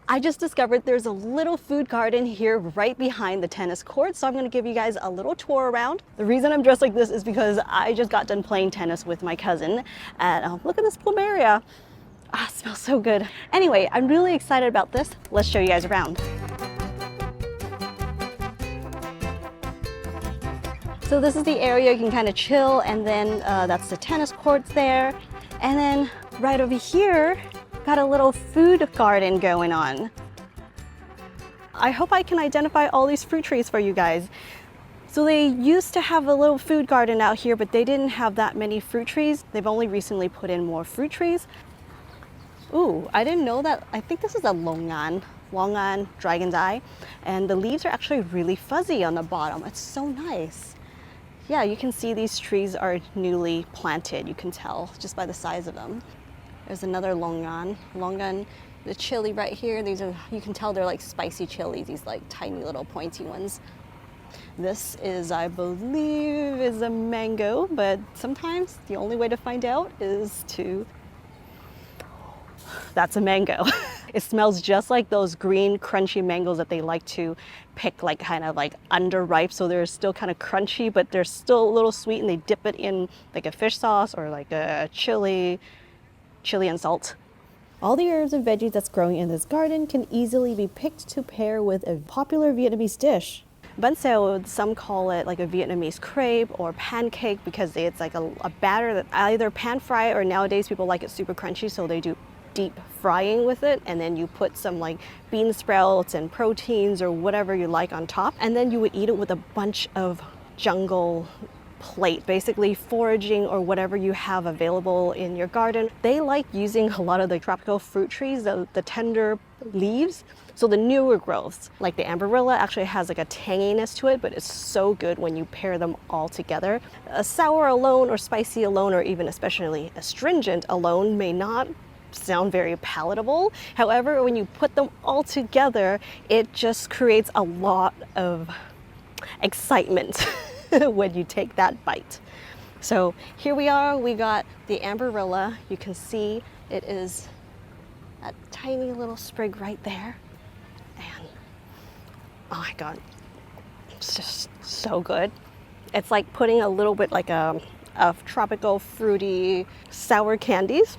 I just discovered there's a little food garden here right behind the tennis court, so I'm gonna give you guys a little tour around. The reason I'm dressed like this is because I just got done playing tennis with my cousin, and look at this plumeria. Ah, it smells so good. Anyway, I'm really excited about this. Let's show you guys around. So this is the area you can kind of chill, and then that's the tennis courts there. And then right over here, got a little food garden going on. I hope I can identify all these fruit trees for you guys. So they used to have a little food garden out here, but they didn't have that many fruit trees. They've only recently put in more fruit trees. Ooh, I didn't know that. I think this is a longan dragon's eye, and the leaves are actually really fuzzy on the bottom. It's so nice. Yeah, you can see these trees are newly planted. You can tell just by the size of them. There's another longan, the chili right here. These are, you can tell they're like spicy chilies, these like tiny little pointy ones. This is, I believe, is a mango, but sometimes the only way to find out is to, that's a mango. It smells just like those green crunchy mangoes that they like to pick, like kind of like underripe, so they're still kind of crunchy, but they're still a little sweet, and they dip it in like a fish sauce or like a chili and salt. All the herbs and veggies that's growing in this garden can easily be picked to pair with a popular Vietnamese dish. Bánh xèo, some call it like a Vietnamese crepe or pancake because it's like a batter that either pan fry, or nowadays people like it super crunchy, so they do deep frying with it, and then you put some like bean sprouts and proteins or whatever you like on top, and then you would eat it with a bunch of jungle plate, basically foraging or whatever you have available in your garden. They like using a lot of the tropical fruit trees, the tender leaves. So the newer growths, like the Amberilla, actually has like a tanginess to it, but it's so good when you pair them all together. A sour alone or spicy alone, or even especially astringent alone, may not sound very palatable. However, when you put them all together, it just creates a lot of excitement when you take that bite. So here we are, we got the Amberilla. You can see it is a tiny little sprig right there. And oh my God, it's just so good. It's like putting a little bit like of tropical fruity sour candies.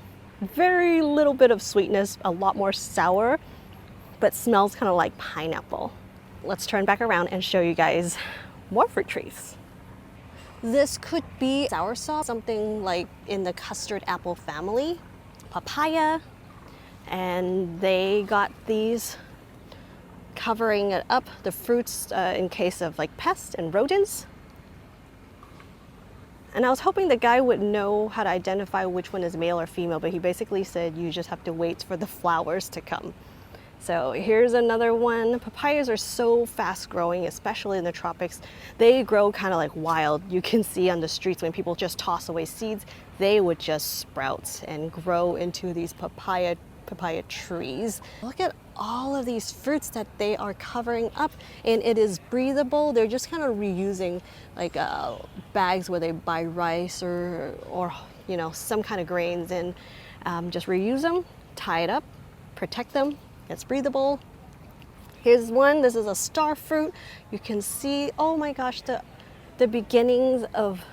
Very little bit of sweetness, a lot more sour, but smells kind of like pineapple. Let's turn back around and show you guys more fruit trees. This could be soursop, something like in the custard apple family. Papaya, and they got these covering it up, the fruits in case of like pests and rodents. And I was hoping the guy would know how to identify which one is male or female, but he basically said you just have to wait for the flowers to come. So here's another one. Papayas are so fast growing, especially in the tropics. They grow kind of like wild. You can see on the streets when people just toss away seeds, they would just sprout and grow into these papaya trees. Look at all of these fruits that they are covering up, and it is breathable. They're just kind of reusing like bags where they buy rice or you know, some kind of grains, and just reuse them, tie it up, protect them. It's breathable. Here's one. This is a star fruit. You can see, oh my gosh, the beginnings of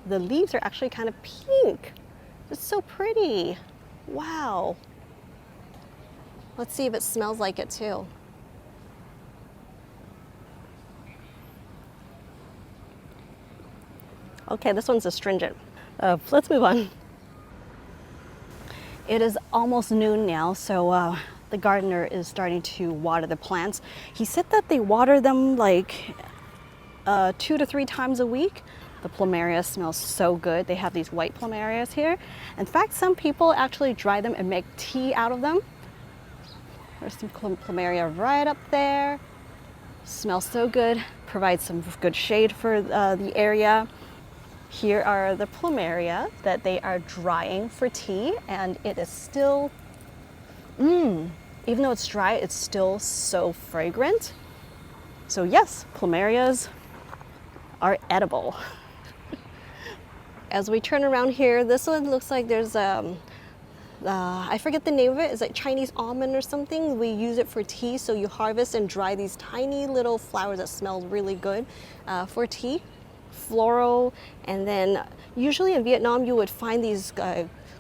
the leaves are actually kind of pink. It's so pretty. Wow. Let's see if it smells like it too. Okay, this one's astringent. Let's move on. It is almost noon now, so the gardener is starting to water the plants. He said that they water them like 2 to 3 times a week. The plumeria smells so good. They have these white plumerias here. In fact, some people actually dry them and make tea out of them. There's some plumeria right up there. Smells so good. Provides some good shade for the area. Here are the plumeria that they are drying for tea, and it is still, even though it's dry, it's still so fragrant. So yes, plumerias are edible. As we turn around here, this one looks like there's I forget the name of it. It's like Chinese almond or something. We use it for tea. So you harvest and dry these tiny little flowers that smell really good for tea. Floral, and then usually in Vietnam you would find these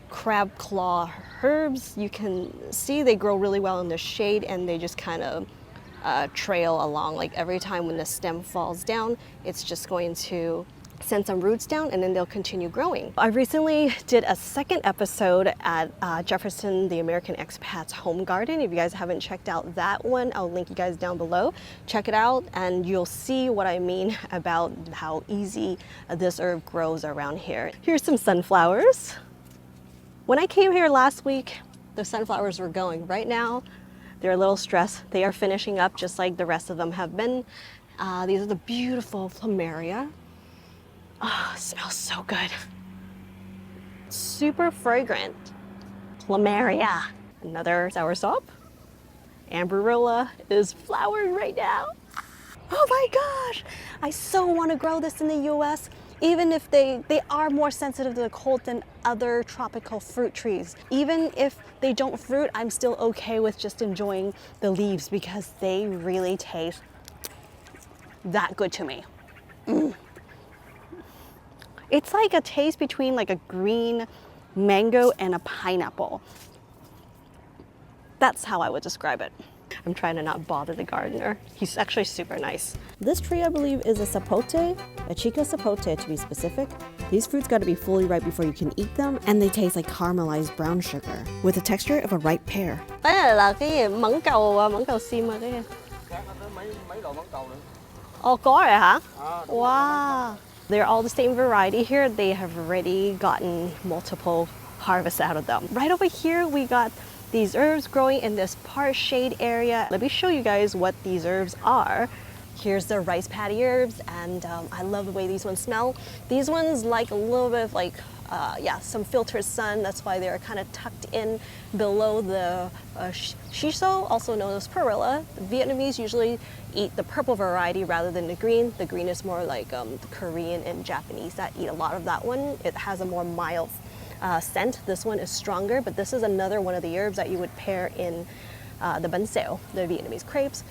crab claw herbs. You can see they grow really well in the shade, and they just kind of trail along. Like every time when the stem falls down, it's just going to send some roots down, and then they'll continue growing. I recently did a second episode at Jefferson, the American Expat's home garden. If you guys haven't checked out that one, I'll link you guys down below. Check it out and you'll see what I mean about how easy this herb grows around here. Here's some sunflowers. When I came here last week, the sunflowers were going. Right now, they're a little stressed. They are finishing up just like the rest of them have been. These are the beautiful plumeria. Oh, it smells so good. Super fragrant. Plumeria. Another soursop. Amberilla is flowering right now. Oh my gosh! I so want to grow this in the US. Even if they are more sensitive to the cold than other tropical fruit trees. Even if they don't fruit, I'm still okay with just enjoying the leaves because they really taste that good to me. It's like a taste between like a green mango and a pineapple. That's how I would describe it. I'm trying to not bother the gardener. He's actually super nice. This tree, I believe, is a sapote, a chica sapote to be specific. These fruits got to be fully ripe before you can eat them, and they taste like caramelized brown sugar with the texture of a ripe pear. Cái này là cái mẫn cầu sim à cái. Oh, có rồi hả? Wow. They're all the same variety here. They have already gotten multiple harvests out of them. Right over here, we got these herbs growing in this part shade area. Let me show you guys what these herbs are. Here's the rice paddy herbs, and I love the way these ones smell. These ones like a little bit of like, some filtered sun. That's why they're kind of tucked in below the shiso, also known as perilla. The Vietnamese usually eat the purple variety rather than the green. The green is more like the Korean and Japanese that eat a lot of that one. It has a more mild scent. This one is stronger, but this is another one of the herbs that you would pair in the bánh xèo, the Vietnamese crepes.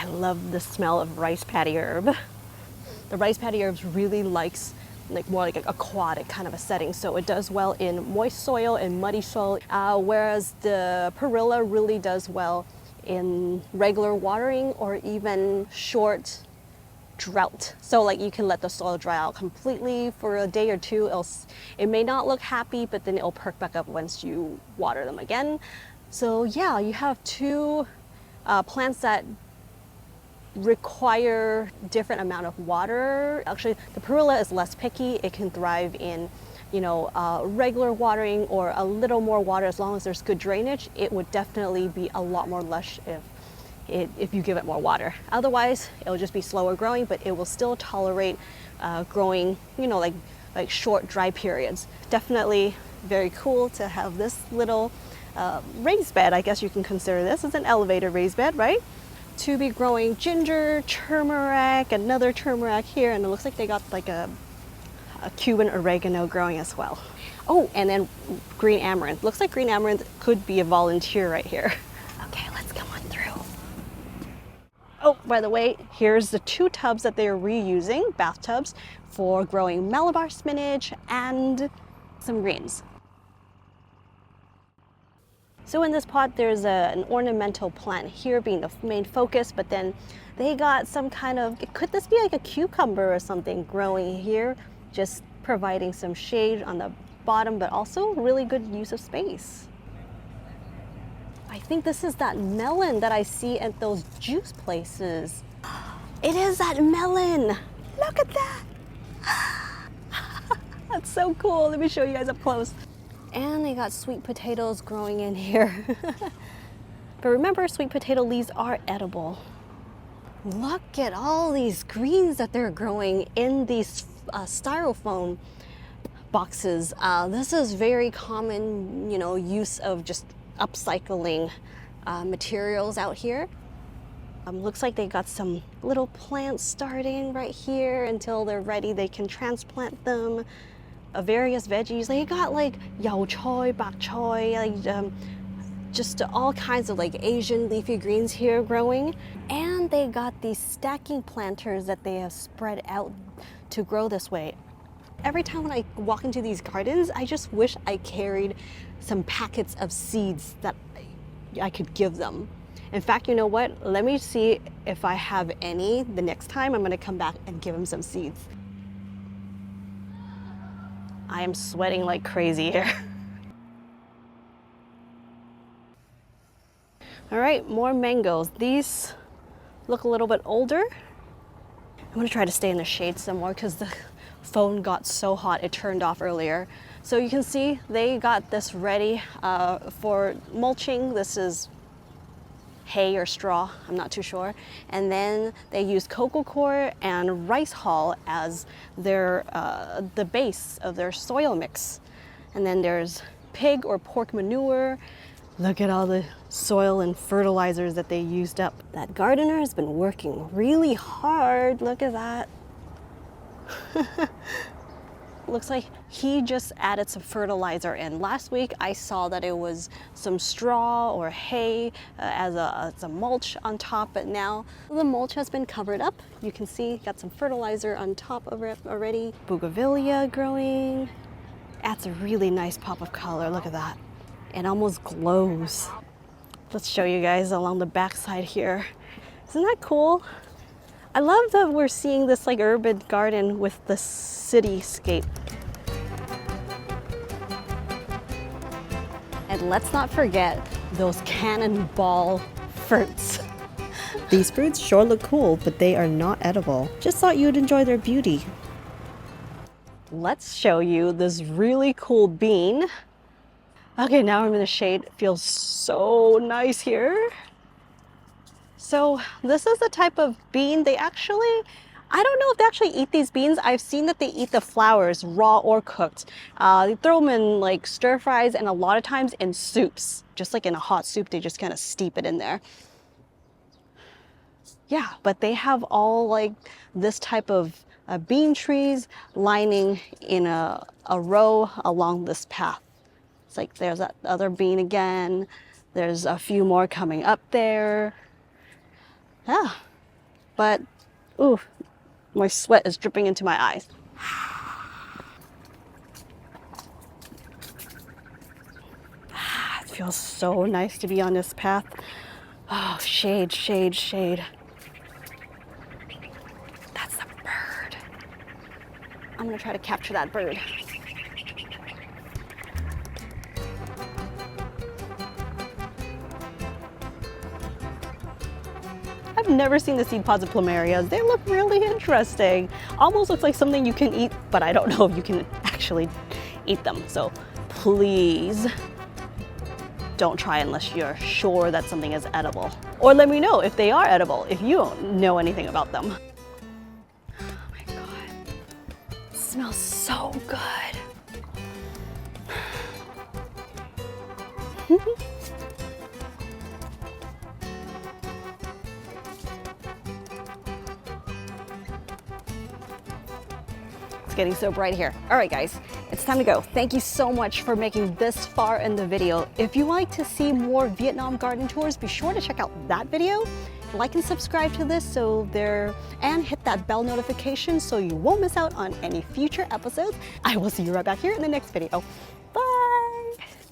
I love the smell of rice paddy herb. The rice paddy herbs really likes like more like an aquatic kind of a setting, so it does well in moist soil and muddy soil, whereas the perilla really does well in regular watering or even short drought. So like you can let the soil dry out completely for a day or two. It may not look happy, but then it'll perk back up once you water them again. So yeah, you have two plants that require different amount of water. Actually, the perilla is less picky. It can thrive in, regular watering or a little more water. As long as there's good drainage, it would definitely be a lot more lush if you give it more water. Otherwise, it'll just be slower growing, but it will still tolerate growing, like short dry periods. Definitely very cool to have this little raised bed. I guess you can consider this as an elevated raised bed, right? To be growing ginger, turmeric, another turmeric here, and it looks like they got like a Cuban oregano growing as well. Oh, and then green amaranth. Looks like green amaranth could be a volunteer right here. Okay, let's come on through. Oh, by the way, here's the two tubs that they're reusing, bathtubs, for growing Malabar spinach and some greens. So in this pot, there's an ornamental plant here being the main focus, but then they got some kind of, could this be like a cucumber or something growing here, just providing some shade on the bottom, but also really good use of space. I think this is that melon that I see at those juice places. It is that melon. Look at that. That's so cool. Let me show you guys up close. And they got sweet potatoes growing in here. But remember, sweet potato leaves are edible. Look at all these greens that they're growing in these styrofoam boxes. This is very common, use of just upcycling materials out here. Looks like they got some little plants starting right here. Until they're ready, they can transplant them. Various veggies. They got like yao choy, bak choy, like just all kinds of like Asian leafy greens here growing. And they got these stacking planters that they have spread out to grow this way. Every time when I walk into these gardens, I just wish I carried some packets of seeds that I could give them. In fact, you know what? Let me see if I have any the next time I'm gonna come back and give them some seeds. I am sweating like crazy here. All right, more mangoes. These look a little bit older. I'm gonna try to stay in the shade some more because the phone got so hot it turned off earlier. So you can see they got this ready for mulching. This is hay or straw, I'm not too sure. And then they use cocoa coir and rice hull as their the base of their soil mix. And then there's pig or pork manure. Look at all the soil and fertilizers that they used up. That gardener has been working really hard. Look at that. Looks like he just added some fertilizer in. Last week I saw that it was some straw or hay as a mulch on top, but now the mulch has been covered up. You can see got some fertilizer on top of it already. Bougainvillea growing. Adds a really nice pop of color. Look at that. It almost glows. Let's show you guys along the backside here. Isn't that cool? I love that we're seeing this like urban garden with the cityscape. And let's not forget those cannonball fruits. These fruits sure look cool, but they are not edible. Just thought you'd enjoy their beauty. Let's show you this really cool bean. Okay, now I'm in the shade. It feels so nice here. So this is the type of bean they actually, I don't know if they actually eat these beans. I've seen that they eat the flowers raw or cooked. They throw them in like stir fries and a lot of times in soups. Just like in a hot soup, they just kind of steep it in there. Yeah, but they have all like this type of bean trees lining in a row along this path. It's like there's that other bean again. There's a few more coming up there. Yeah, but ooh, my sweat is dripping into my eyes. It feels so nice to be on this path. Oh, shade, shade, shade. That's the bird. I'm gonna try to capture that bird. I've never seen the seed pods of plumerias. They look really interesting. Almost looks like something you can eat, but I don't know if you can actually eat them. So please don't try unless you're sure that something is edible. Or let me know if they are edible, if you don't know anything about them. Oh my God, it smells so good. It's getting so bright here. All right, guys, it's time to go. Thank you so much for making this far in the video. If you like to see more Vietnam garden tours, be sure to check out that video. Like and subscribe to this and hit that bell notification so you won't miss out on any future episodes. I will see you right back here in the next video. Bye.